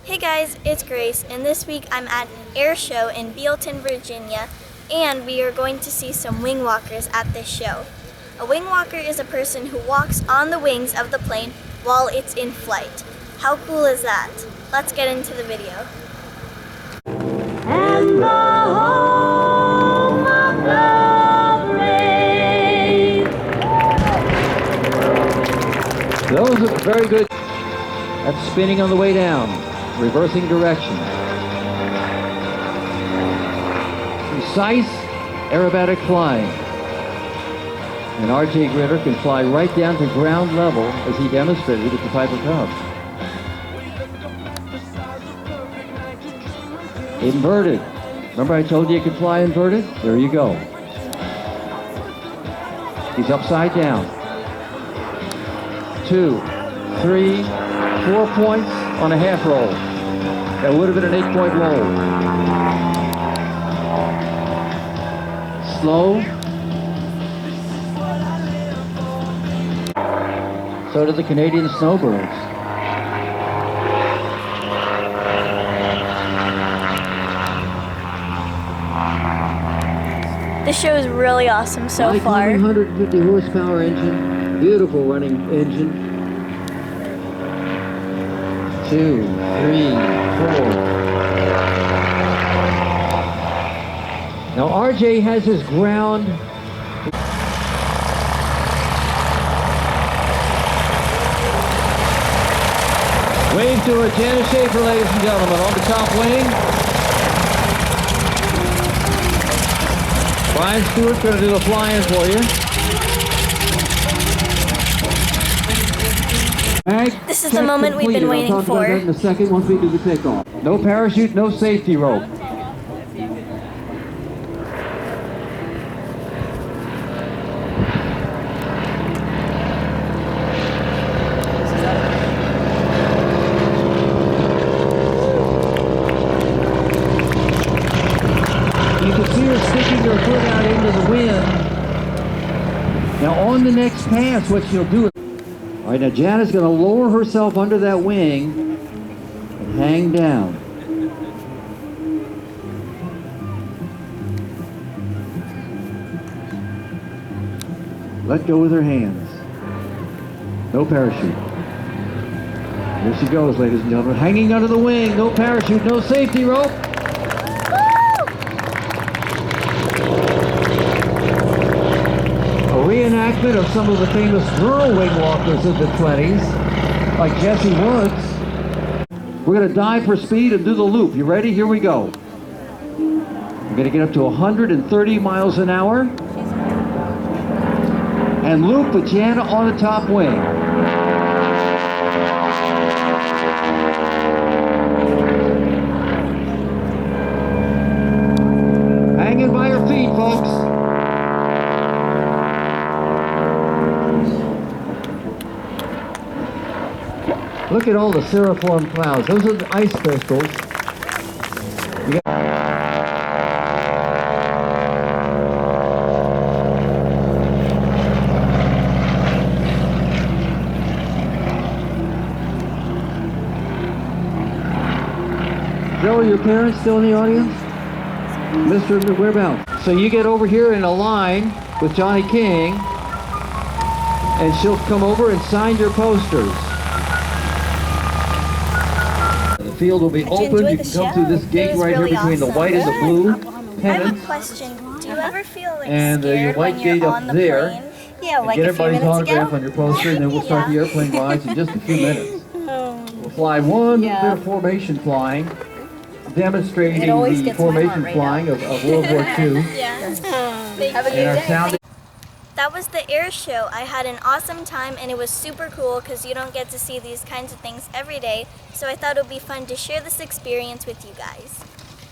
Hey guys, it's Grace, and this week I'm at Airshow in Bealton, Virginia, and we are going to see some wing walkers at this show. A wing walker is a person who walks on the wings of the plane while it's in flight. How cool is that? Let's get into the video. And the home of love rays. Those are very good. That's spinning on the way down, reversing direction. Precise aerobatic flying. And R.J. Gritter can fly right down to ground level as he demonstrated at the Piper Cub. Inverted. Remember I told you you could fly inverted? There you go. He's upside down. 2, 3, 4 points on a half roll. That would have been an 8-point roll. Slow. So did the Canadian snowbirds. This show is really awesome so far. 150 horsepower engine, beautiful running engine. 2, 3, 4. Now RJ has his ground. Wave to her, Janet Schaefer, ladies and gentlemen, on the top wing. Brian Stewart's going to do the flying for you. This is the moment we've been waiting for. In a second, once we do the takeoff. No parachute, no safety rope. You can see her sticking her foot out into the wind. Now on the next pass, what she'll do. All right, now Janet's going to lower herself under that wing and hang down. Let go with her hands. No parachute. Here she goes, ladies and gentlemen. Hanging under the wing, no parachute, no safety rope. Reenactment of some of the famous girl wing walkers of the 20s, like Jessie Woods. We're going to dive for speed and do the loop. You ready? Here we go. We're going to get up to 130 miles an hour and loop with Jana on the top wing. Hanging by her feet, folks. Look at all the cirriform clouds. Those are the ice crystals. Joe, are your parents still in the audience? Mr. Whereabouts? So you get over here in a line with Johnny King, and she'll come over and sign your posters. The field will be open. You can come through this gate right here between the white and the blue pennants. I have a question. Do you ever feel like and your scared white when gate you're up on the there. plane? Yeah, like get a few everybody's minutes autograph ago. on your poster, and then we'll start the airplane rides in just a few minutes. We'll fly one bit of formation flying, demonstrating the formation flying of World War II. Yeah. Have a good day. That was the air show. I had an awesome time and it was super cool because you don't get to see these kinds of things every day, so I thought it would be fun to share this experience with you guys.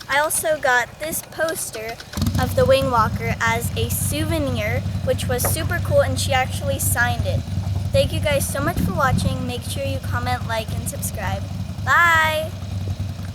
I also got this poster of the wing walker as a souvenir, which was super cool, and she actually signed it. Thank you guys so much for watching. Make sure you comment, like, and subscribe. Bye!